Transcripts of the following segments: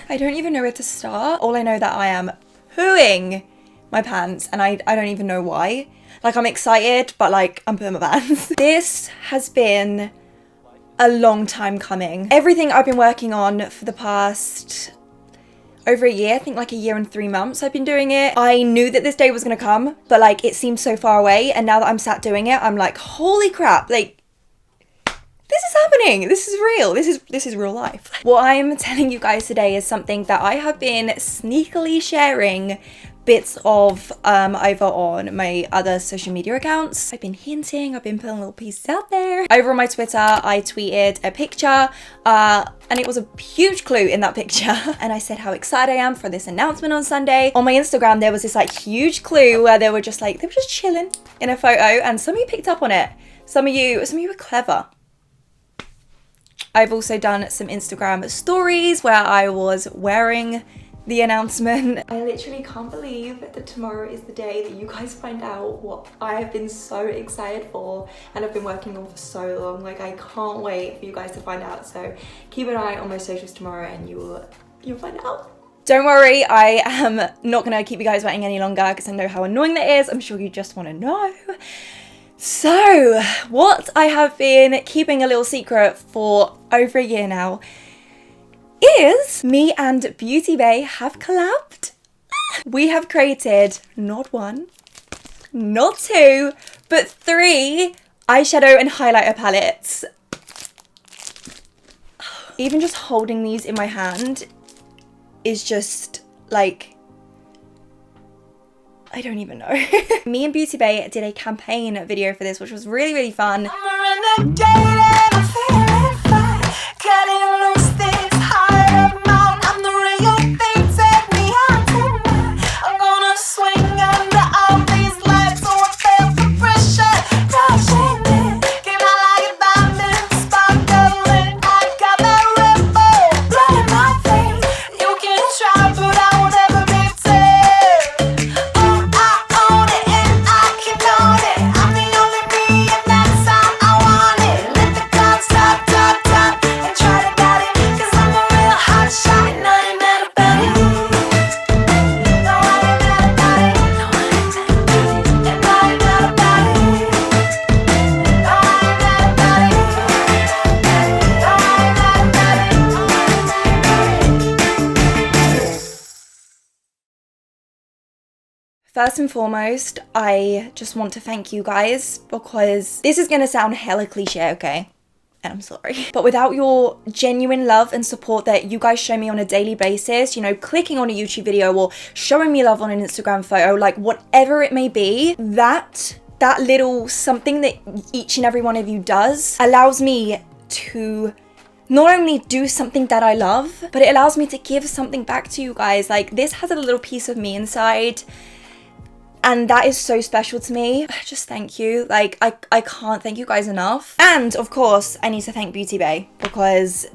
I don't even know where to start. All I know that I am pooing my pants and I don't even know why. Like, I'm excited, but like, I'm pooing my pants. This has been a long time coming. Everything I've been working on for the past over a year, I think like a year and 3 months I've been doing it. I knew that this day was gonna come, but like, it seemed so far away. And now that I'm sat doing it, I'm like, holy crap, like, this is happening. This is real. This is real life. What I'm telling you guys today is something that I have been sneakily sharing bits of over on my other social media accounts. I've been hinting, I've been putting little pieces out there. Over on my Twitter, I tweeted a picture and it was a huge clue in that picture. And I said how excited I am for this announcement on Sunday. On my Instagram, there was this like huge clue where they were just chilling in a photo, and some of you picked up on it. Some of you were clever. I've also done some Instagram stories where I was wearing the announcement. I literally can't believe that tomorrow is the day that you guys find out what I have been so excited for and I've been working on for so long. Like, I can't wait for you guys to find out. So keep an eye on my socials tomorrow and you'll find out. Don't worry, I am not gonna keep you guys waiting any longer because I know how annoying that is. I'm sure you just wanna know. So, what I have been keeping a little secret for over a year now is me and Beauty Bay have collabed. We have created not 1, not 2, but 3 eyeshadow and highlighter palettes. Even just holding these in my hand is just like, I don't even know. Me and Beauty Bay did a campaign video for this, which was really, really fun. First and foremost, I just want to thank you guys because this is going to sound hella cliche, okay? And I'm sorry. But without your genuine love and support that you guys show me on a daily basis, you know, clicking on a YouTube video or showing me love on an Instagram photo, like whatever it may be, that little something that each and every one of you does allows me to not only do something that I love, but it allows me to give something back to you guys. Like, this has a little piece of me inside. And that is so special to me. Just thank you. Like, I can't thank you guys enough. And of course, I need to thank Beauty Bay because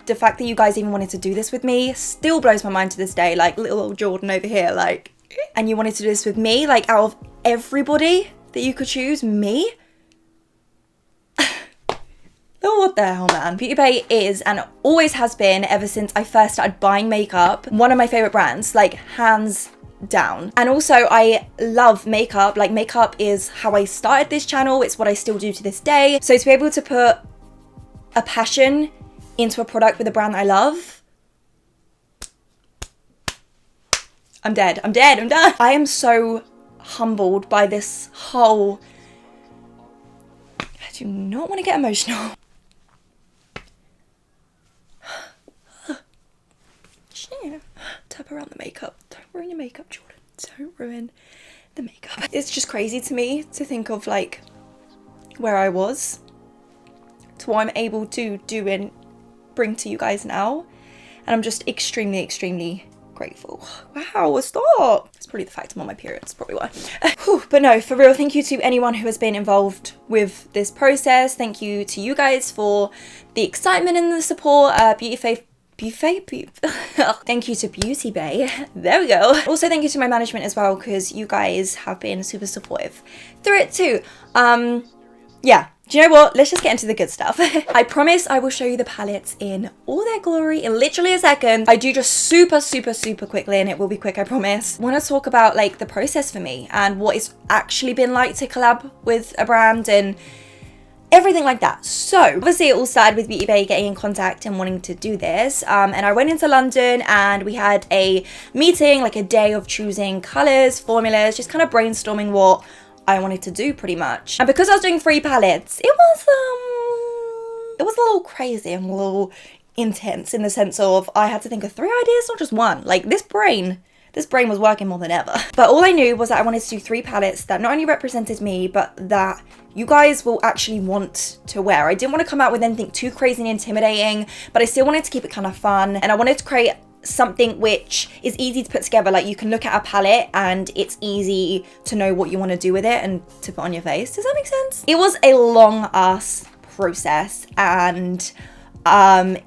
the fact that you guys even wanted to do this with me still blows my mind to this day. Like, little old Jordan over here, like, and you wanted to do this with me, like, out of everybody that you could choose, me? Oh, what the hell, man. Beauty Bay is and always has been, ever since I first started buying makeup, one of my favorite brands, like, hands down. And also, I love makeup. Like, makeup is how I started this channel. It's what I still do to this day. So to be able to put a passion into a product with a brand I love, I'm dead. I'm dead. I'm done. I am so humbled by this whole... I do not want to get emotional. Tap around the makeup. Don't ruin your makeup, Jordan. Don't ruin the makeup. It's just crazy to me to think of, like, where I was to what I'm able to do and bring to you guys now. And I'm just extremely, extremely grateful. Wow, stop. It's probably the fact I'm on my period. That's probably why. But no, for real, thank you to anyone who has been involved with this process. Thank you to you guys for the excitement and the support. Buffet. Thank you to Beauty Bay. There we go. Also, thank you to my management as well, because you guys have been super supportive through it too. Yeah. Do you know what? Let's just get into the good stuff. I promise I will show you the palettes in all their glory in literally a second. I do just super quickly, and it will be quick, I promise. I want to talk about like the process for me and what it's actually been like to collab with a brand and everything like that. So obviously it all started with Beauty Bay getting in contact and wanting to do this. And I went into London and we had a meeting, like a day of choosing colors, formulas, just kind of brainstorming what I wanted to do pretty much. And because I was doing 3 palettes, it was a little crazy and a little intense in the sense of I had to think of 3 ideas, not just one. Like this brain was working more than ever. But all I knew was that I wanted to do 3 palettes that not only represented me, but that you guys will actually want to wear. I didn't want to come out with anything too crazy and intimidating, but I still wanted to keep it kind of fun. And I wanted to create something which is easy to put together. Like you can look at a palette and it's easy to know what you want to do with it and to put on your face. Does that make sense? It was a long ass process, and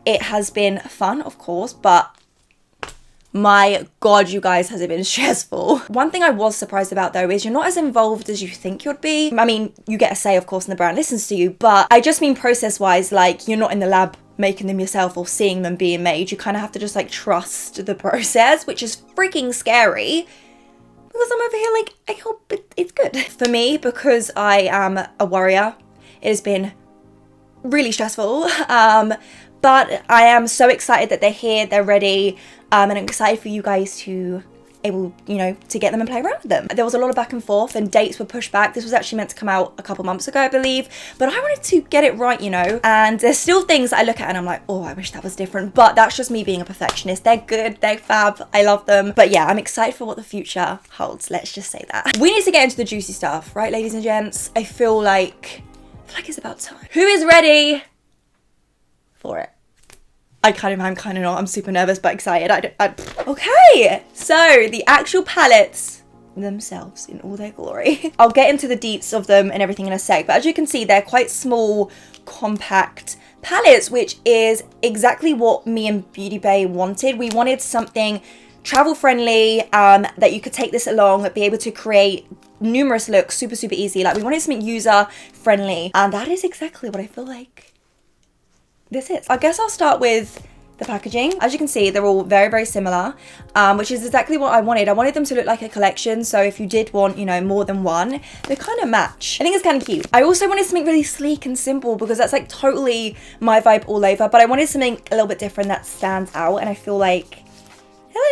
it has been fun, of course, but my God, you guys, has it been stressful. One thing I was surprised about though is you're not as involved as you think you'd be. I mean, you get a say, of course, and the brand listens to you, but I just mean process wise, like you're not in the lab making them yourself or seeing them being made. You kind of have to just like trust the process, which is freaking scary because I'm over here like, I hope it's good. For me, because I am a warrior, it has been really stressful. But I am so excited that they're here, they're ready, and I'm excited for you guys to able, you know, to get them and play around with them. There was a lot of back and forth and dates were pushed back. This was actually meant to come out a couple months ago, I believe, but I wanted to get it right, you know, and there's still things that I look at and I'm like, oh, I wish that was different, but that's just me being a perfectionist. They're good, they're fab, I love them. But yeah, I'm excited for what the future holds, let's just say that. We need to get into the juicy stuff, right, ladies and gents? I feel like it's about time. Who is ready for it? I'm kind of not. I'm super nervous but excited. Okay, so the actual palettes themselves in all their glory. I'll get into the deets of them and everything in a sec, but as you can see, they're quite small, compact palettes, which is exactly what me and Beauty Bay wanted. We wanted something travel friendly, that you could take this along, be able to create numerous looks super easy. Like we wanted something user friendly, and that is exactly what I feel like this is. I guess I'll start with the packaging. As you can see, they're all very similar, which is exactly what I wanted. I wanted them to look like a collection, so if you did want, you know, more than one, they kind of match. I think it's kind of cute. I also wanted something really sleek and simple because that's like totally my vibe all over, but I wanted something a little bit different that stands out, and I feel like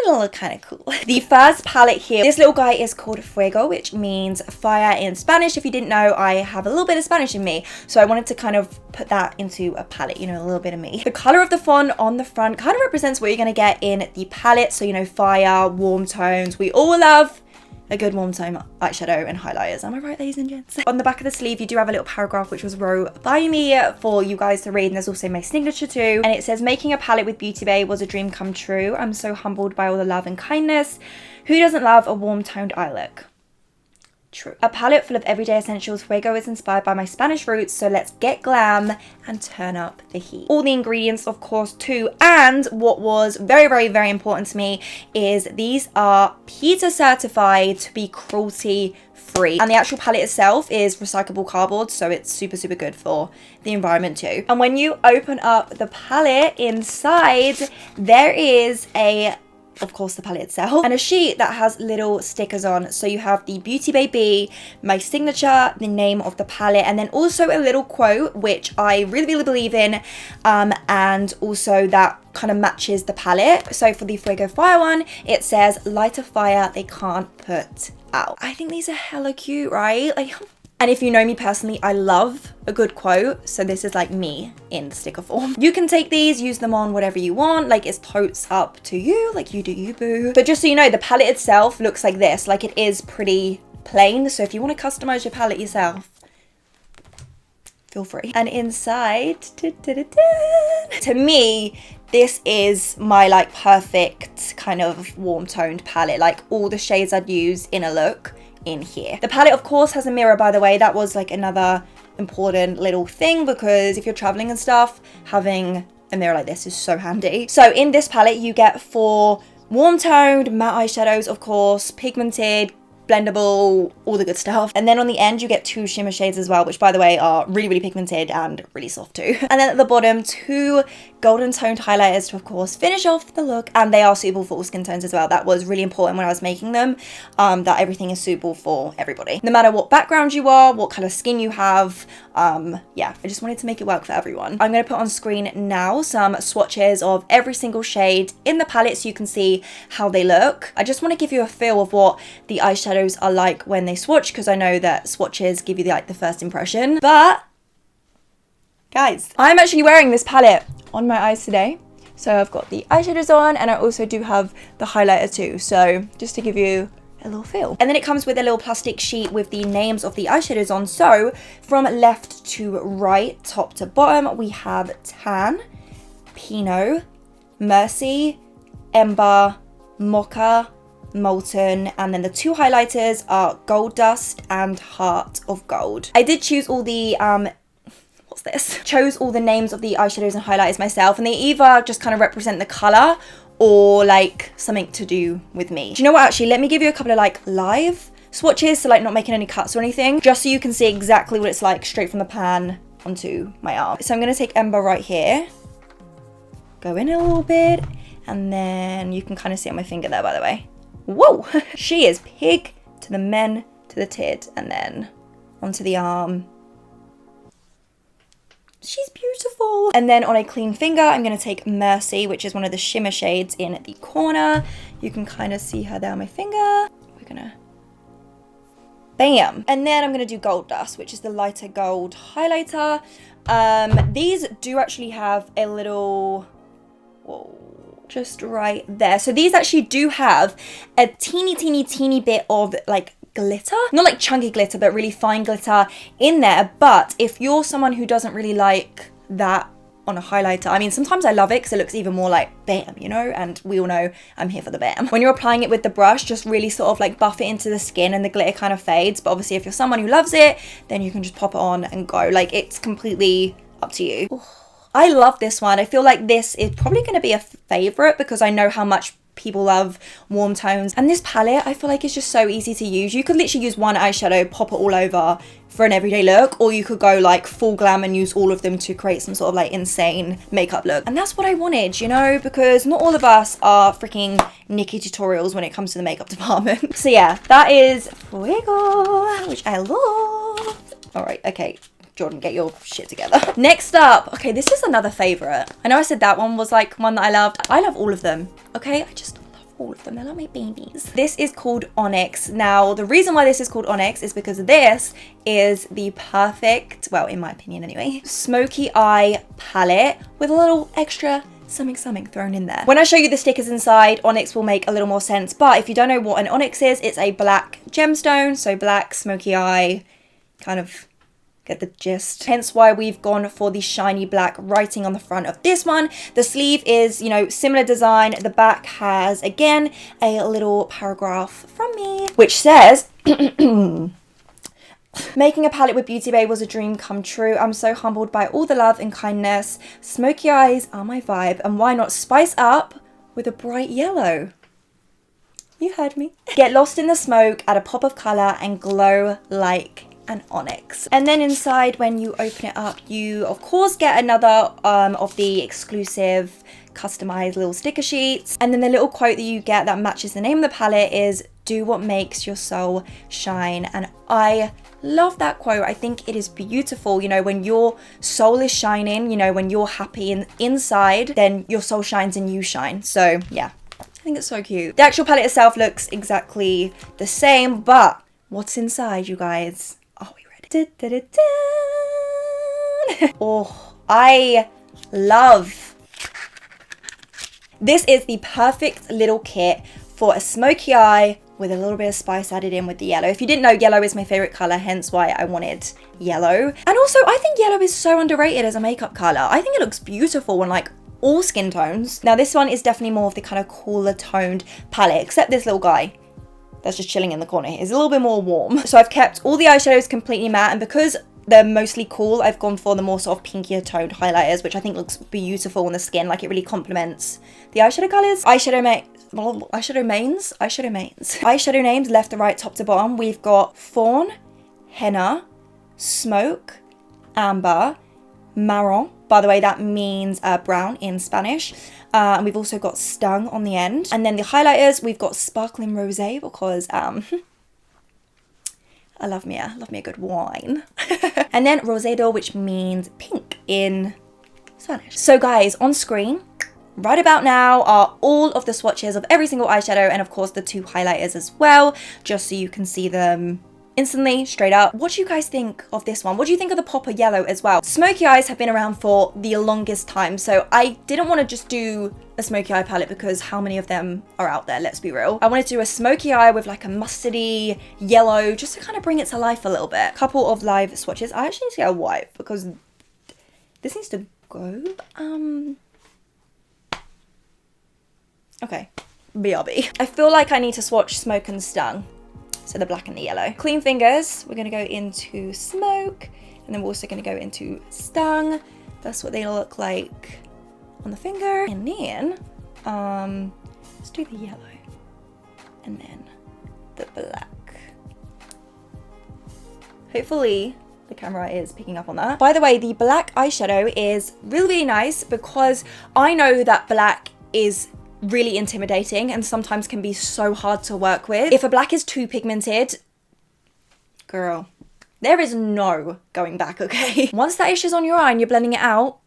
it'll look kind of cool. The first palette here, this little guy is called Fuego, which means fire in Spanish. If you didn't know, I have a little bit of Spanish in me, so I wanted to kind of put that into a palette, you know, a little bit of me. The color of the font on the front kind of represents what you're going to get in the palette. So, you know, fire, warm tones. We all love a good warm tone eyeshadow and highlighters. Am I right, ladies and gents? On the back of the sleeve, you do have a little paragraph which was wrote by me for you guys to read, and there's also my signature too. And it says, making a palette with Beauty Bay was a dream come true. I'm so humbled by all the love and kindness. Who doesn't love a warm toned eye look? True. A palette full of everyday essentials. Fuego is inspired by my Spanish roots, so let's get glam and turn up the heat. All the ingredients, of course, too. And what was very important to me is these are PETA certified to be cruelty free, and the actual palette itself is recyclable cardboard, so it's super good for the environment too. And when you open up the palette, inside there is of course the palette itself, and a sheet that has little stickers on. So you have the Beauty Baby, my signature, the name of the palette, and then also a little quote which I really believe in, and also that kind of matches the palette. So for the Fuego Fire one, it says, light a fire they can't put out. I think these are hella cute, right? Like, and if you know me personally, I love a good quote. So this is like me in sticker form. You can take these, use them on whatever you want. Like it's totes up to you, like you do you, boo. But just so you know, the palette itself looks like this. Like it is pretty plain. So if you want to customize your palette yourself, feel free. And inside, to me, this is my like perfect kind of warm toned palette. Like all the shades I'd use in a look in here. The palette of course has a mirror, by the way. That was like another important little thing, because if you're traveling and stuff, having and they're like, this is so handy. So in this palette, you get 4 warm toned matte eyeshadows, of course, pigmented, blendable, all the good stuff. And then on the end, you get 2 shimmer shades as well, which by the way are really, really pigmented and really soft too. And then at the bottom, 2 golden toned highlighters to of course finish off the look, and they are suitable for all skin tones as well. That was really important when I was making them, that everything is suitable for everybody. No matter what background you are, what color skin you have, yeah, I just wanted to make it work for everyone. I'm going to put on screen now some swatches of every single shade in the palette so you can see how they look. I just want to give you a feel of what the eyeshadows are like when they swatch, because I know that swatches give you the first impression. But guys, I'm actually wearing this palette on my eyes today. So I've got the eyeshadows on, and I also do have the highlighter too. So just to give you a little feel. And then it comes with a little plastic sheet with the names of the eyeshadows on. So from left to right, top to bottom, we have Tan, Pinot, Mercy, Ember, Mocha, Molten, and then the 2 highlighters are Gold Dust and Heart of Gold. I did choose all the chose all the names of the eyeshadows and highlighters myself, and they either just kind of represent the color or like something to do with me. Do you know what, actually, let me give you a couple of like live swatches, so like not making any cuts or anything, just so you can see exactly what it's like straight from the pan onto my arm. So I'm going to take Ember right here, go in a little bit, and then you can kind of see on my finger there, by the way. Whoa! She is pig to the men to the tit, and then onto the arm. She's beautiful. And then on a clean finger, I'm going to take Mercy, which is one of the shimmer shades in the corner. You can kind of see her there on my finger. We're going to... bam! And then I'm going to do Gold Dust, which is the lighter gold highlighter. These do actually have a little... whoa. Just right there. So these actually do have a teeny bit of like glitter, not like chunky glitter, but really fine glitter in there. But if you're someone who doesn't really like that on a highlighter, I mean, sometimes I love it because it looks even more like bam, you know, and we all know I'm here for the bam. When you're applying it with the brush, just really sort of like buff it into the skin and the glitter kind of fades. But obviously if you're someone who loves it, then you can just pop it on and go. Like, it's completely up to you. Ooh. I love this one. I feel like this is probably going to be a favorite because I know how much people love warm tones. And this palette, I feel like, is just so easy to use. You could literally use one eyeshadow, pop it all over for an everyday look, or you could go like full glam and use all of them to create some sort of like insane makeup look. And that's what I wanted, you know, because not all of us are freaking Nikki tutorials when it comes to the makeup department. So yeah, that is Fuego, which I love. All right, okay. Jordan, get your shit together. Next up, okay, this is another favorite. I know I said that one was like one that I loved. I love all of them, okay? I just love all of them. They're like my babies. This is called Onyx. Now, the reason why this is called Onyx is because this is the perfect, well, in my opinion anyway, smoky eye palette with a little extra something thrown in there. When I show you the stickers inside, Onyx will make a little more sense. But if you don't know what an Onyx is, it's a black gemstone. So black, smoky eye, kind of... get the gist. Hence why we've gone for the shiny black writing on the front of this one. The sleeve is, you know, similar design. The back has, again, a little paragraph from me, which says, making a palette with Beauty Bay was a dream come true. I'm so humbled by all the love and kindness. Smoky eyes are my vibe. And why not spice up with a bright yellow? You heard me. Get lost in the smoke, add a pop of color, and glow like an onyx. And then inside, when you open it up, you of course get another of the exclusive customized little sticker sheets. And then the little quote that you get that matches the name of the palette is, do what makes your soul shine. And I love that quote. I think it is beautiful. You know, when your soul is shining, you know, when you're happy inside, then your soul shines and you shine. So yeah, I think it's so cute. The actual palette itself looks exactly the same, but what's inside, you guys? Are we ready? Da, da, da, da. Oh, I love. This is the perfect little kit for a smoky eye with a little bit of spice added in with the yellow. If you didn't know, yellow is my favorite color, hence why I wanted yellow. And also, I think yellow is so underrated as a makeup color. I think it looks beautiful on like all skin tones. Now this one is definitely more of the kind of cooler toned palette, except this little guy that's just chilling in the corner is a little bit more warm. So I've kept all the eyeshadows completely matte, and because they're mostly cool. I've gone for the more sort of pinkier toned highlighters, which I think looks beautiful on the skin. Like, it really complements the eyeshadow colors. Eyeshadow names left to right, top to bottom. We've got fawn, henna, smoke, amber, marron. By the way, that means brown in Spanish. And we've also got stung on the end. And then the highlighters, we've got sparkling rosé because I love me a good wine. And then rosado, which means pink in Spanish. So guys, on screen right about now are all of the swatches of every single eyeshadow, and of course the 2 highlighters as well, just so you can see them instantly, straight up. What do you guys think of this one? What do you think of the Popper Yellow as well? Smoky eyes have been around for the longest time, so I didn't want to just do a smoky eye palette because how many of them are out there, let's be real. I wanted to do a smoky eye with like a mustardy yellow, just to kind of bring it to life a little bit. Couple of live swatches. I actually need to get a wipe because this needs to go. Okay, BRB. I feel like I need to swatch Smoke and Stung. So the black and the yellow. Clean fingers, we're gonna go into Smoke, and then we're also gonna go into Stung. That's what they look like on the finger. And then, let's do the yellow. And then the black. Hopefully the camera is picking up on that. By the way, the black eyeshadow is really, really nice because I know that black is really intimidating and sometimes can be so hard to work with. If a black is too pigmented, girl, there is no going back, okay? Once that issue's on your eye and you're blending it out,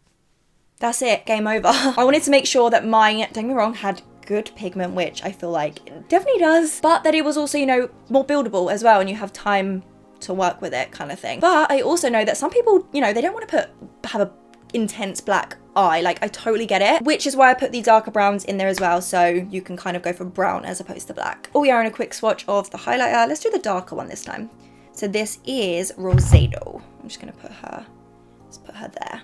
that's it, game over. I wanted to make sure that mine, don't get me wrong, had good pigment, which I feel like it definitely does, but that it was also, you know, more buildable as well and you have time to work with it kind of thing. But I also know that some people, you know, they don't want to have a intense black eye. Like, I totally get it, which is why I put the darker browns in there as well, so you can kind of go for brown as opposed to black. Oh, we are in a quick swatch of the highlighter. Let's do the darker one this time. So this is Rosado. I'm just gonna put her, let's put her there.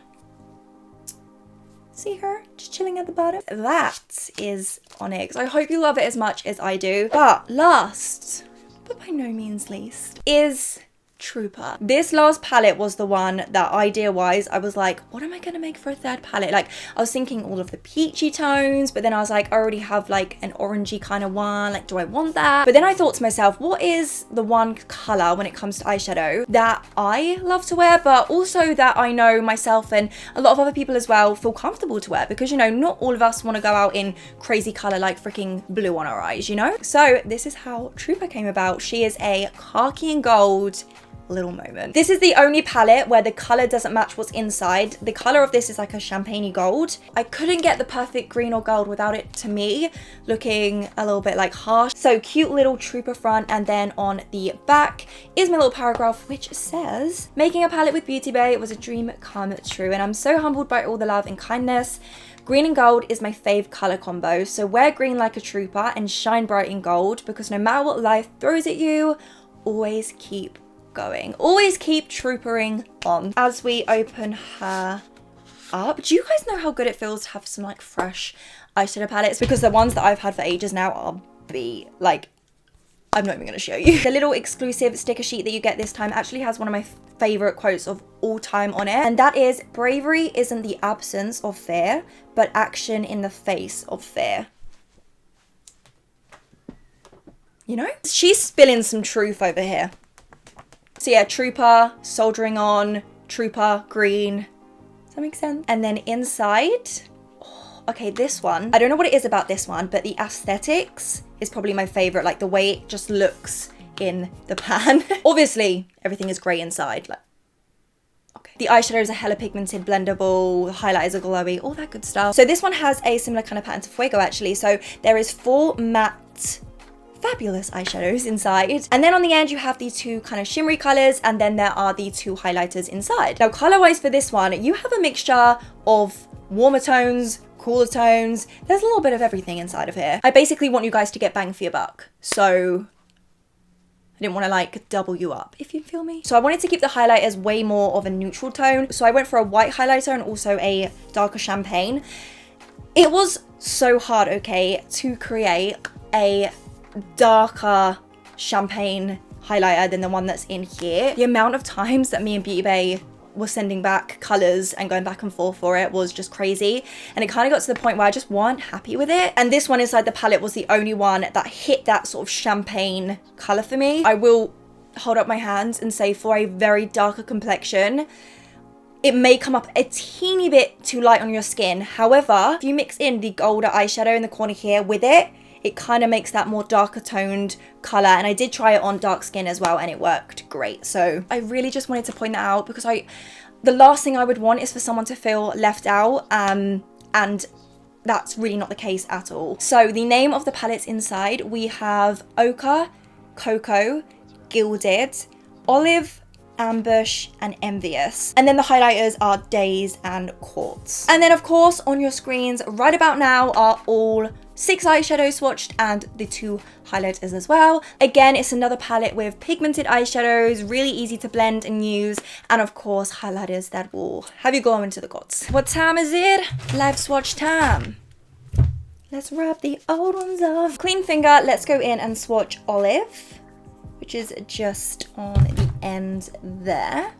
See her just chilling at the bottom? That is Onyx. I hope you love it as much as I do. But last, but by no means least, is Trooper. This last palette was the one that idea-wise, I was like, what am I gonna make for a third palette? Like, I was thinking all of the peachy tones, but then I was like, I already have like an orangey kind of one. Like, do I want that? But then I thought to myself, what is the one color when it comes to eyeshadow that I love to wear, but also that I know myself and a lot of other people as well feel comfortable to wear? Because, you know, not all of us want to go out in crazy color like freaking blue on our eyes, you know? So this is how Trooper came about. She is a khaki and gold little moment. This is the only palette where the color doesn't match what's inside. The color of this is like a champagne-y gold. I couldn't get the perfect green or gold without it, to me, looking a little bit like harsh. So cute little Trooper front, and then on the back is my little paragraph which says, making a palette with Beauty Bay was a dream come true, and I'm so humbled by all the love and kindness. Green and gold is my fave color combo, so wear green like a trooper and shine bright in gold, because no matter what life throws at you, always keep going. Always keep troopering on. As we open her up, do you guys know how good it feels to have some like fresh eyeshadow palettes? Because the ones that I've had for ages now are like, I'm not even gonna show you. The little exclusive sticker sheet that you get this time actually has one of my favorite quotes of all time on it, and that is, bravery isn't the absence of fear, but action in the face of fear. You know, she's spilling some truth over here. So yeah, Trooper, soldiering on, Trooper, green. Does that make sense? And then inside, oh, okay, this one, I don't know what it is about this one, but the aesthetics is probably my favorite. Like the way it just looks in the pan. Obviously, everything is grey inside. Like, okay. The eyeshadows are hella pigmented, blendable, the highlighters are glowy, all that good stuff. So this one has a similar kind of pattern to Fuego actually. So there is 4 matte fabulous eyeshadows inside, and then on the end you have these 2 kind of shimmery colors, and then there are the 2 highlighters inside. Now color wise for this one, you have a mixture of warmer tones, cooler tones. There's a little bit of everything inside of here. I basically want you guys to get bang for your buck, so I didn't want to like double you up, if you feel me. So I wanted to keep the highlighters way more of a neutral tone, so I went for a white highlighter and also a darker champagne. It was so hard, okay, to create a darker champagne highlighter than the one that's in here. The amount of times that me and Beauty Bay were sending back colors and going back and forth for it was just crazy, and it kind of got to the point where I just weren't happy with it. And this one inside the palette was the only one that hit that sort of champagne color for me. I will hold up my hands and say, for a very darker complexion, it may come up a teeny bit too light on your skin. However, if you mix in the golder eyeshadow in the corner here with it, it kind of makes that more darker toned color. And I did try it on dark skin as well, and it worked great. So I really just wanted to point that out, because the last thing I would want is for someone to feel left out, and that's really not the case at all. So the name of the palettes inside, we have Ochre, Cocoa, Gilded, Olive, Ambush, and Envious. And then the highlighters are Daze and Quartz. And then of course on your screens right about now are all 6 eyeshadows swatched and the 2 highlighters as well. Again, it's another palette with pigmented eyeshadows, really easy to blend and use, and of course highlighters that will have you glowing to the gods. What time is it? Live swatch time. Let's rub the old ones off. Clean finger, let's go in and swatch Olive, which is just on the end there.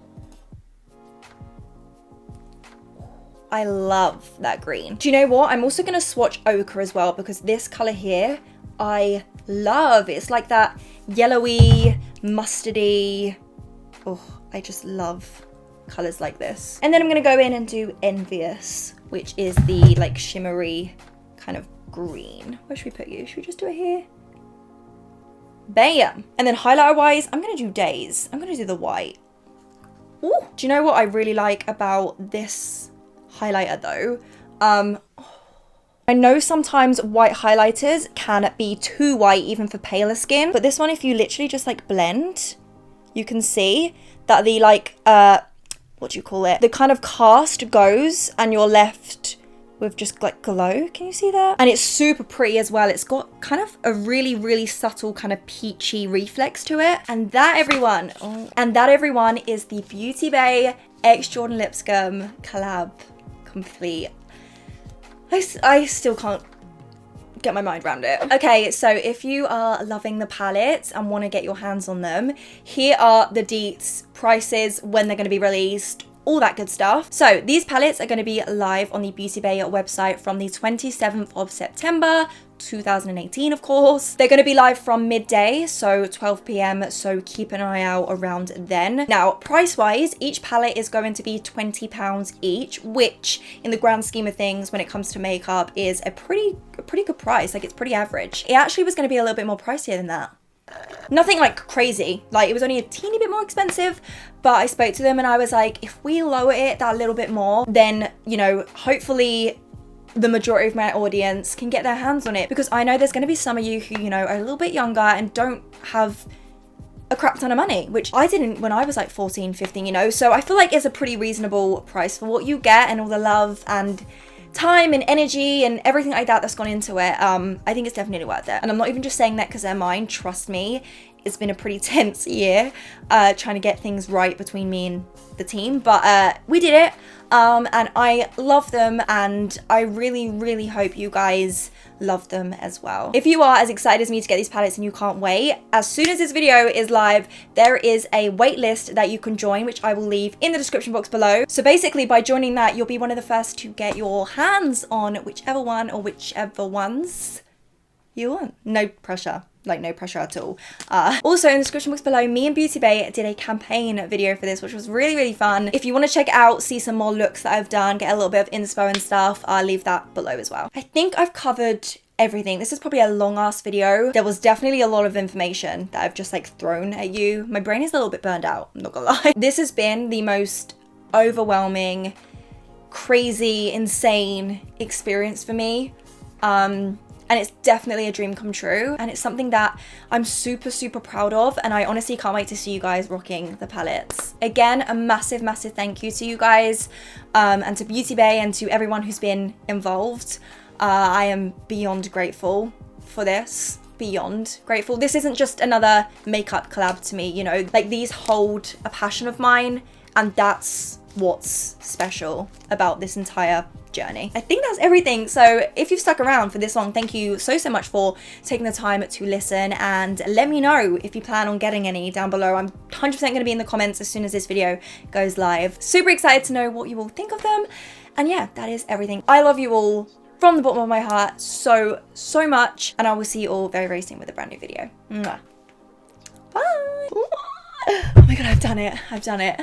I love that green. Do you know what? I'm also going to swatch Ochre as well, because this color here, I love. It's like that yellowy, mustardy. Oh, I just love colors like this. And then I'm going to go in and do Envious, which is the like shimmery kind of green. Where should we put you? Should we just do it here? Bam! And then highlighter wise, I'm going to do Daze. I'm going to do the white. Ooh. Do you know what I really like about this highlighter though? I know sometimes white highlighters can be too white even for paler skin, but this one, if you literally just like blend, you can see that the like, what do you call it? The kind of cast goes and you're left with just like glow. Can you see that? And it's super pretty as well. It's got kind of a really, really subtle kind of peachy reflex to it. And that everyone, is the Beauty Bay X Jordan Lipscomb collab complete. I still can't get my mind around it. Okay, so if you are loving the palettes and want to get your hands on them, here are the deets, prices, when they're going to be released, all that good stuff. So these palettes are going to be live on the Beauty Bay website from the 27th of September 2018, of course. They're going to be live from midday, so 12 p.m, so keep an eye out around then. Now, price-wise, each palette is going to be £20 each, which in the grand scheme of things, when it comes to makeup, is a pretty good price. Like, it's pretty average. It actually was going to be a little bit more pricier than that. Nothing like crazy, like it was only a teeny bit more expensive, but I spoke to them and I was like, if we lower it that little bit more, then, you know, hopefully the majority of my audience can get their hands on it, because I know there's going to be some of you who, you know, are a little bit younger and don't have a crap ton of money, which I didn't when I was like 14, 15, you know, so I feel like it's a pretty reasonable price for what you get and all the love and time and energy and everything like that that's gone into it. I think it's definitely worth it. And I'm not even just saying that because they're mine. Trust me, it's been a pretty tense year trying to get things right between me and the team, but we did it. And I love them, and I really, really hope you guys love them as well. If you are as excited as me to get these palettes and you can't wait, as soon as this video is live, there is a wait list that you can join, which I will leave in the description box below. So basically by joining that, you'll be one of the first to get your hands on whichever one or whichever ones you want. No pressure. Like, no pressure at all. Also in the description box below, me and Beauty Bay did a campaign video for this, which was really, really fun. If you want to check it out, see some more looks that I've done, get a little bit of inspo and stuff, I'll leave that below as well. I think I've covered everything. This is probably a long ass video. There was definitely a lot of information that I've just like thrown at you. My brain is a little bit burned out, I'm not gonna lie. This has been the most overwhelming, crazy, insane experience for me. And it's definitely a dream come true, and it's something that I'm super, super proud of, and I honestly can't wait to see you guys rocking the palettes. Again, a massive, massive thank you to you guys, and to Beauty Bay and to everyone who's been involved. I am beyond grateful for this. Beyond grateful. This isn't just another makeup collab to me, you know, like these hold a passion of mine, and that's what's special about this entire journey. I think that's everything. So if you've stuck around for this long, thank you so much for taking the time to listen, and let me know if you plan on getting any down below. I'm 100% going to be in the comments as soon as this video goes live. Super excited to know what you all think of them. And yeah, that is everything. I love you all from the bottom of my heart so much, and I will see you all very soon with a brand new video. Mwah. Bye. Oh my god, I've done it.